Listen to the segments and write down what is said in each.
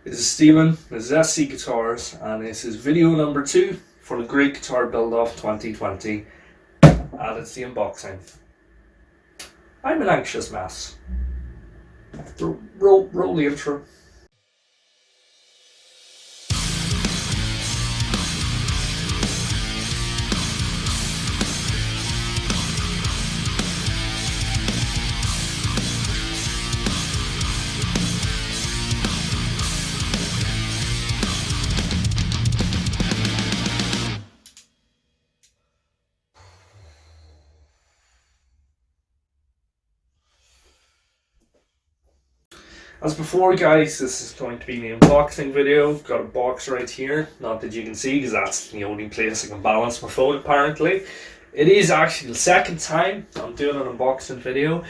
This is Stephen, this is SC Guitars, and this is video number 2 for the Great Guitar Build-Off 2020, and it's the unboxing. I'm an anxious mess. Roll the intro. As before, guys, this is going to be the unboxing video. I've got a box right here, not that you can see because that's the only place I can balance my phone apparently. It is actually the second time I'm doing an unboxing video.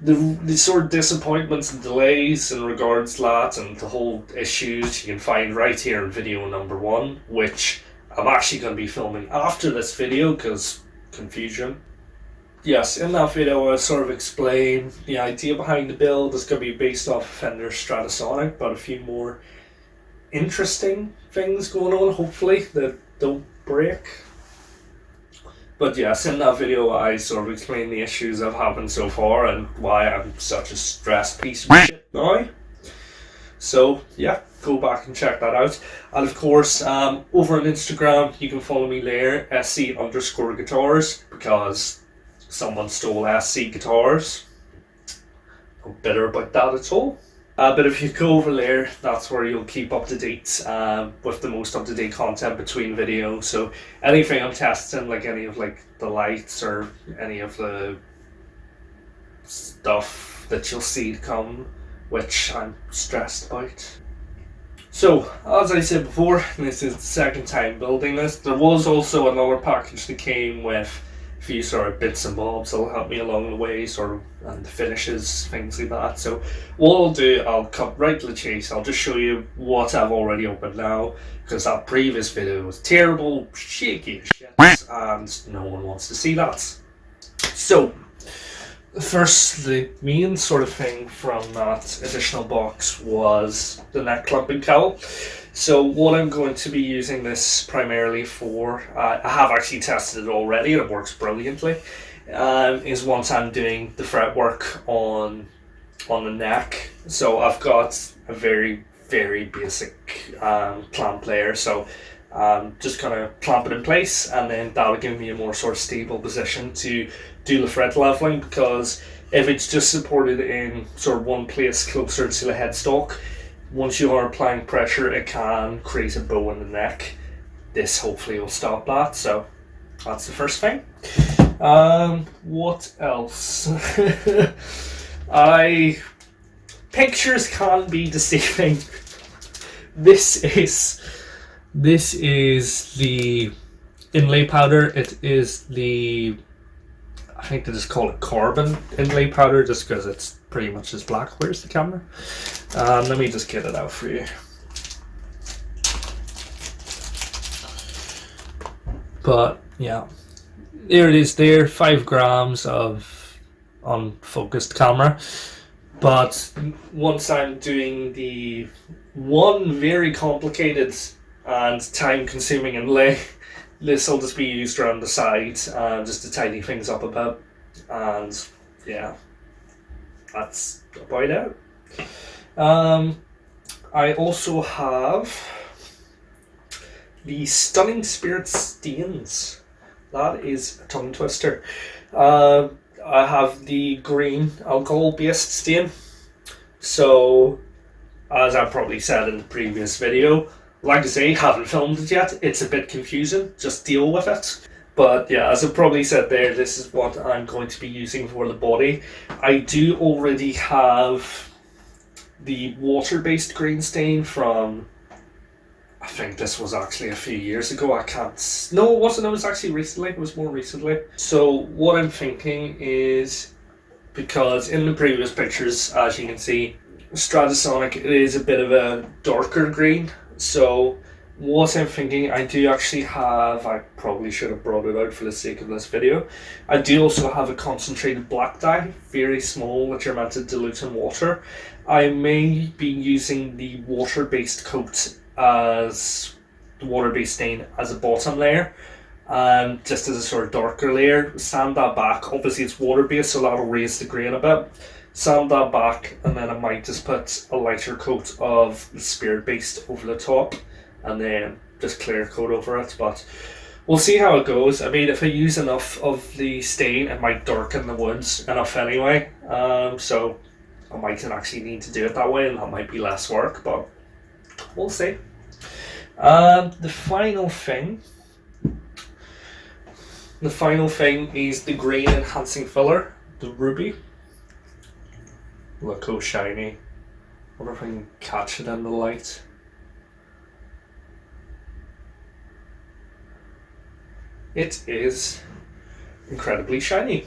The sort of disappointments and delays in regards to that and the whole issues you can find right here in video number 1, which I'm actually going to be filming after this video because confusion. Yes, in that video I sort of explain the idea behind the build. It's going to be based off Fender Stratosonic, but a few more interesting things going on, hopefully, that don't break. But yes, in that video I sort of explain the issues I've happened so far and why I'm such a stressed piece of shit now. So yeah, go back and check that out. And of course, over on Instagram you can follow me there, SC_guitars, because someone stole SC guitars. I'm bitter about that at all. But if you go over there, that's where you'll keep up to date with the most up to date content between videos. So anything I'm testing, like any of like the lights or any of the stuff that you'll see to come, which I'm stressed about. So, as I said before, this is the second time building this. There was also another package that came with few sort of bits and bobs that'll help me along the way, sort of, and the finishes, things like that. So what I'll do, I'll cut right to the chase. I'll just show you what I've already opened now, because that previous video was terrible, shaky as shit, and no one wants to see that. So the main sort of thing from that additional box was the neck clamping cowl. So what I'm going to be using this primarily for, I have actually tested it already and it works brilliantly, is once I'm doing the fretwork on the neck. So I've got a very basic clamp layer, so just kind of clamp it in place, and then that'll give me a more sort of stable position to do the fret leveling, because if it's just supported in sort of one place closer to the headstock, once you are applying pressure, it can create a bow in the neck. This hopefully will stop that, so that's the first thing. What else? Pictures can be deceiving. This is the inlay powder. It is the, I think they just call it carbon inlay powder just because it's pretty much just black. Where's the camera? Let me just get it out for you. But yeah, there it is there, 5 grams of unfocused camera. But once I'm doing the one very complicated and time consuming inlay, this will just be used around the side just to tidy things up a bit. And yeah, that's about it. I also have the Stunning Spirit Stains. That is a tongue twister. I have the green alcohol-based stain. So, as I probably said in the previous video, like I say, haven't filmed it yet. It's a bit confusing. Just deal with it. But yeah, as I probably said there, this is what I'm going to be using for the body. I do already have the water-based green stain from, I think this was actually a few years ago. No, it wasn't. It was actually recently. It was more recently. So what I'm thinking is, because in the previous pictures, as you can see, Stratosonic, it is a bit of a darker green. So what I'm thinking, I do actually have, I probably should have brought it out for the sake of this video, I do also have a concentrated black dye, very small, that you're meant to dilute in water, I may be using the water-based coat as the water-based stain as a bottom layer, just as a sort of darker layer. Sand that back. Obviously it's water-based, so that'll raise the grain a bit. Sand that back, and then I might just put a lighter coat of the spirit-based over the top, and then just clear coat over it. But we'll see how it goes. I mean, if I use enough of the stain, it might darken the woods enough anyway. So I might actually need to do it that way, and that might be less work, but we'll see. The final thing is the grain enhancing filler, the ruby. Look how shiny. I wonder if I can catch it in the light. It is incredibly shiny.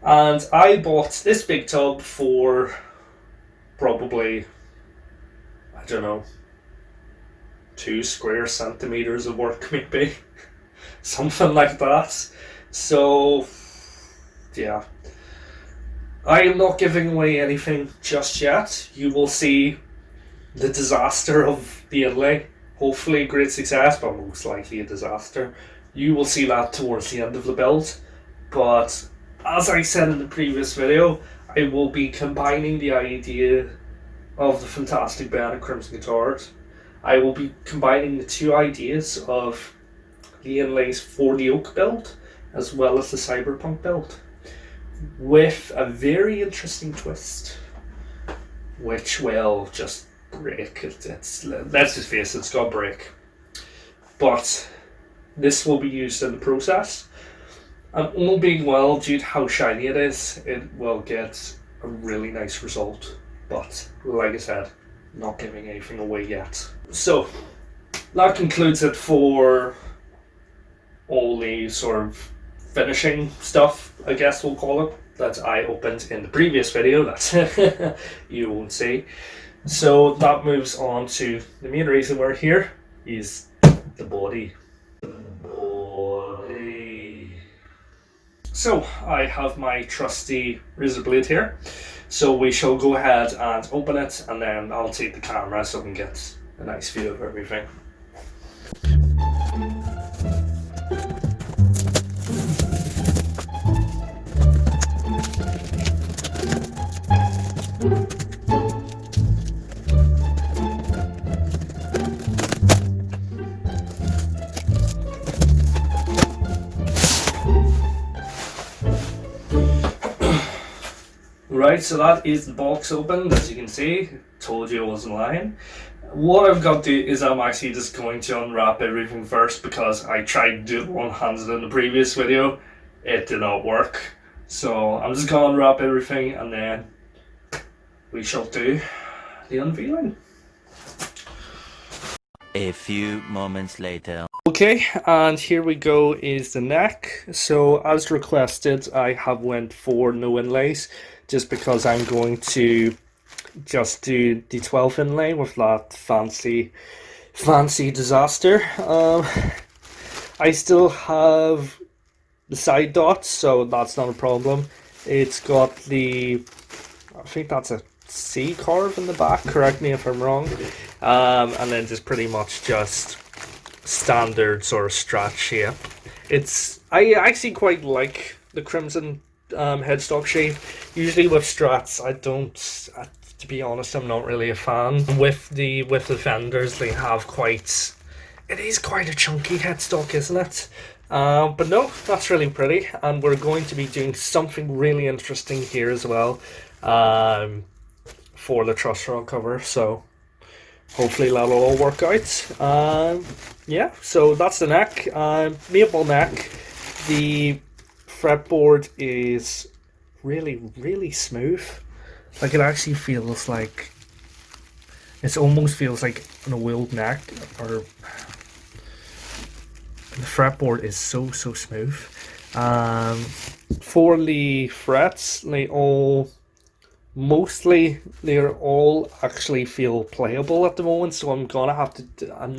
And I bought this big tub for probably, I don't know, 2 square centimeters of work, maybe. Something like that. So, yeah. I am not giving away anything just yet. You will see the disaster of the inlay. Hopefully a great success, but most likely a disaster. You will see that towards the end of the build. But as I said in the previous video, I will be combining the idea of the fantastic band of Crimson Guitars. I will be combining the 2 ideas of the inlays for the oak build as well as the cyberpunk build, with a very interesting twist, which will just break. Let's just face it, it's got to break. But this will be used in the process, and all being well, due to how shiny it is, it will get a really nice result. But like I said, not giving anything away yet. So that concludes it for all the sort of finishing stuff, I guess we'll call it, that I opened in the previous video that you won't see. So that moves on to the main reason we're here, is the body. So I have my trusty razor blade here, so we shall go ahead and open it, and then I'll take the camera so we can get a nice view of everything. Right, so that is the box opened, as you can see. Told you I wasn't lying. What I've got to do is I'm actually just going to unwrap everything first, because I tried to do it one-handed in the previous video. It did not work. So I'm just going to unwrap everything, and then we shall do the unveiling. A few moments later. Okay, and here we go is the neck. So as requested, I have went for no inlays, just because I'm going to just do the 12 inlay with that fancy disaster. I still have the side dots, so that's not a problem. It's got the, I think that's a C carve in the back, correct me if I'm wrong. And then just pretty much just standard sort of Strat shape. I actually quite like the Crimson headstock shape. Usually with Strats, to be honest, I'm not really a fan. With the Fenders, they have it is quite a chunky headstock, isn't it? But no, that's really pretty, and we're going to be doing something really interesting here as well, for the truss rod cover, so hopefully that'll all work out. Yeah, so that's the neck. Maple neck. The fretboard is really smooth. Like, it actually feels like, it almost feels like an oiled neck, or the fretboard is so smooth. For the frets, they're all actually feel playable at the moment, so I'm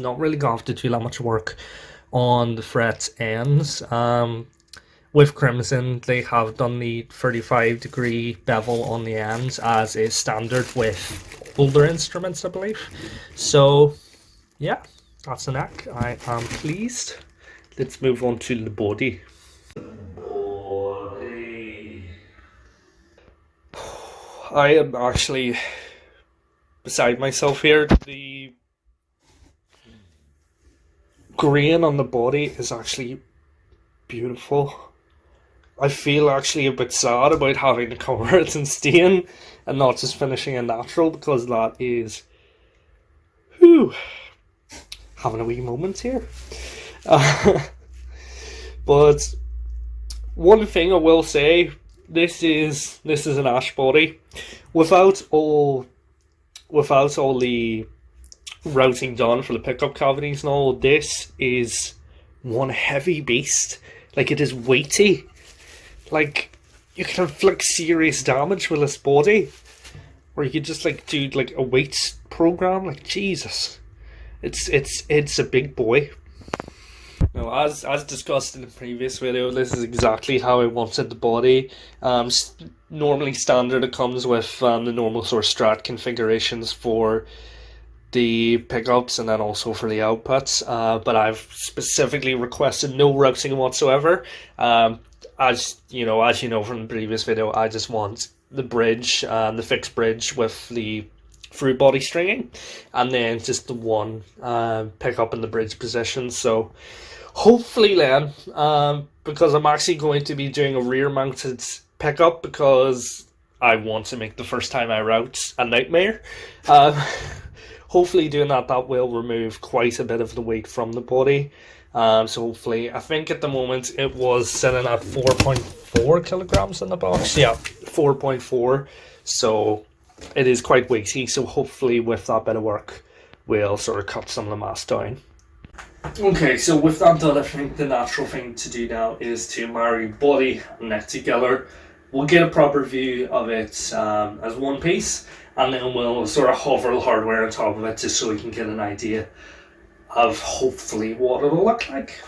not really gonna have to do that much work on the fret ends. with Crimson, they have done the 35-degree bevel on the ends as is standard with older instruments, I believe. So yeah, that's the neck. I am pleased. Let's move on to the body. I am actually beside myself here. The grain on the body is actually beautiful. I feel actually a bit sad about having to cover it in stain and not just finishing a natural, because that is, whew, having a wee moment here. But one thing I will say, this is an ash body without all the routing done for the pickup cavities and all. This is one heavy beast. Like, it is weighty. Like, you can inflict serious damage with this body, or you could just like do like a weight program. Like, Jesus, it's a big boy. Now, as discussed in the previous video, this is exactly how I wanted the body. Normally standard, it comes with the normal sort of Strat configurations for the pickups and then also for the outputs. But I've specifically requested no routing whatsoever. As you know from the previous video, I just want the bridge, the fixed bridge with the through body stringing, and then just the one pickup in the bridge position. So hopefully then, because I'm actually going to be doing a rear mounted pickup, because I want to make the first time I route a nightmare. Hopefully doing that will remove quite a bit of the weight from the body. So hopefully, I think at the moment it was sitting at 4.4 kilograms in the box. Yeah, 4.4. So it is quite weighty. So hopefully with that bit of work, we'll sort of cut some of the mass down. Okay, so with that done, I think the natural thing to do now is to marry body and neck together. We'll get a proper view of it as one piece, and then we'll sort of hover the hardware on top of it just so we can get an idea of hopefully what it'll look like.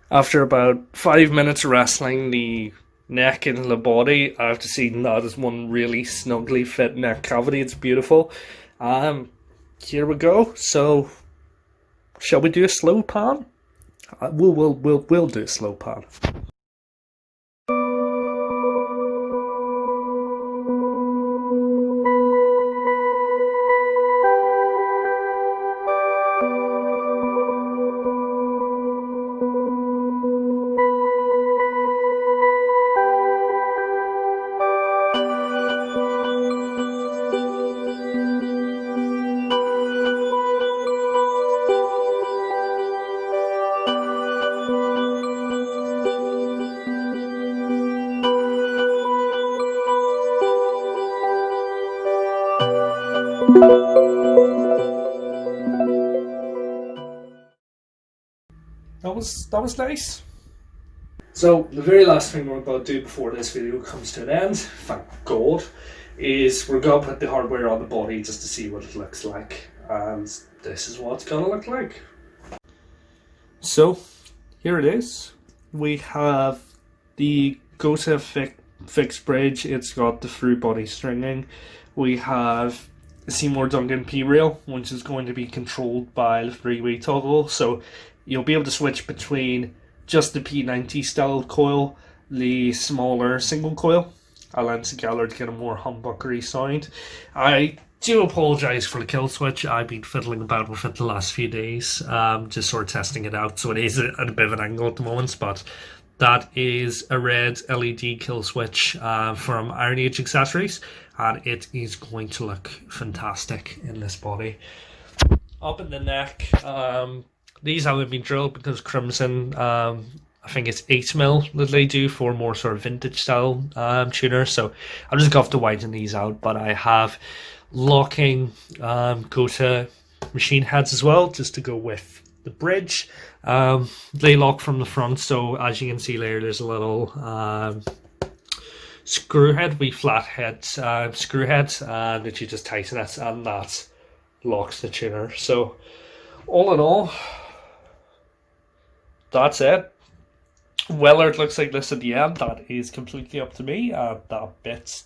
After about 5 minutes wrestling the neck into the body, I have to see that is one really snugly fit neck cavity. It's beautiful. Here we go. So, shall we do a slow pan? We'll do a slow pan. That was nice. So the very last thing we're about to do before this video comes to an end, thank God, is we're going to put the hardware on the body just to see what it looks like. And this is what it's going to look like. So here it is. We have the Gota fixed bridge. It's got the through body stringing. We have a Seymour Duncan P-rail, which is going to be controlled by the 3-way toggle. So you'll be able to switch between just the P90 style coil, the smaller single coil, and then together to get a more humbuckery sound. I do apologise for the kill switch. I've been fiddling about with it the last few days, just sort of testing it out. So it is at a bit of an angle at the moment, but that is a red LED kill switch from Iron Age Accessories, and it is going to look fantastic in this body. Up in the neck, these haven't been drilled because Crimson, I think it's 8mm that they do for more sort of vintage style tuners. So I'm just going to have to widen these out. But I have locking Gota machine heads as well, just to go with the bridge. They lock from the front. So as you can see there, there's a little screw head, flat head screw head that you just tighten it, and that locks the tuner. So all in all, that's it. Whether it looks like this at the end, that is completely up to me. That bit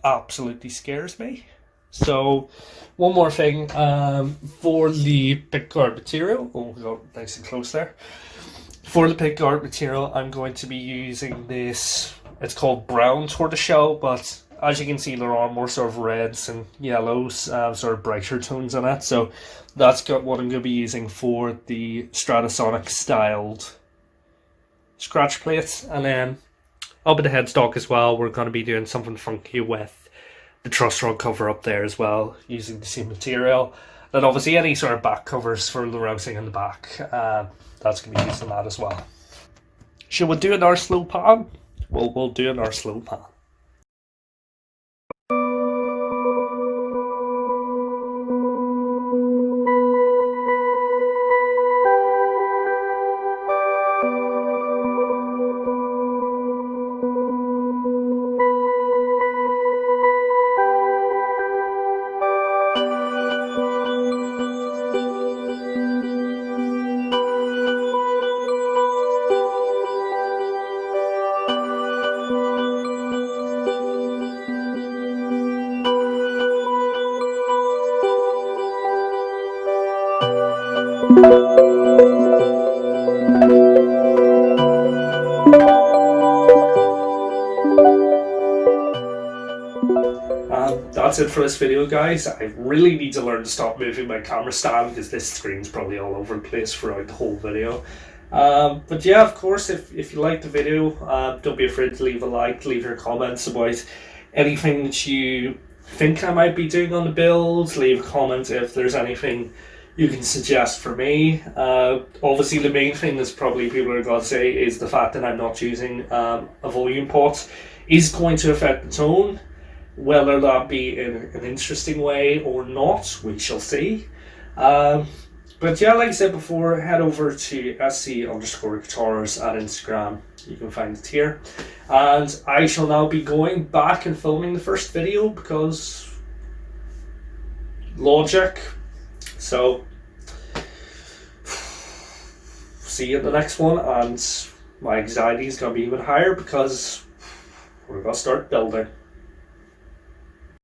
absolutely scares me. So, one more thing, for the pickguard material, oh, we got nice and close there. For the pickguard material, I'm going to be using this, it's called brown tortoiseshell, but as you can see, there are more sort of reds and yellows, sort of brighter tones in it. So, that's got what I'm going to be using for the Stratosonic styled scratch plate. And then up at the headstock as well, we're going to be doing something funky with the truss rod cover up there as well, using the same material. Then obviously any sort of back covers for the rousing in the back, that's going to be used in that as well. Should we do another slow pan? Well, we'll do another slow pan. That's it for this video, guys. I really need to learn to stop moving my camera stand because this screen's probably all over the place throughout the whole video. But yeah, of course, if you liked the video, don't be afraid to leave a like, leave your comments about anything that you think I might be doing on the build. Leave a comment if there's anything you can suggest for me. Obviously, the main thing that's probably people are going to say is the fact that I'm not using a volume pot is going to affect the tone. Whether that be in an interesting way or not, we shall see. But yeah, like I said before, head over to sc_guitars at Instagram. You can find it here. And I shall now be going back and filming the first video because logic. So see you in the next one, and my anxiety is going to be even higher because we're going to start building.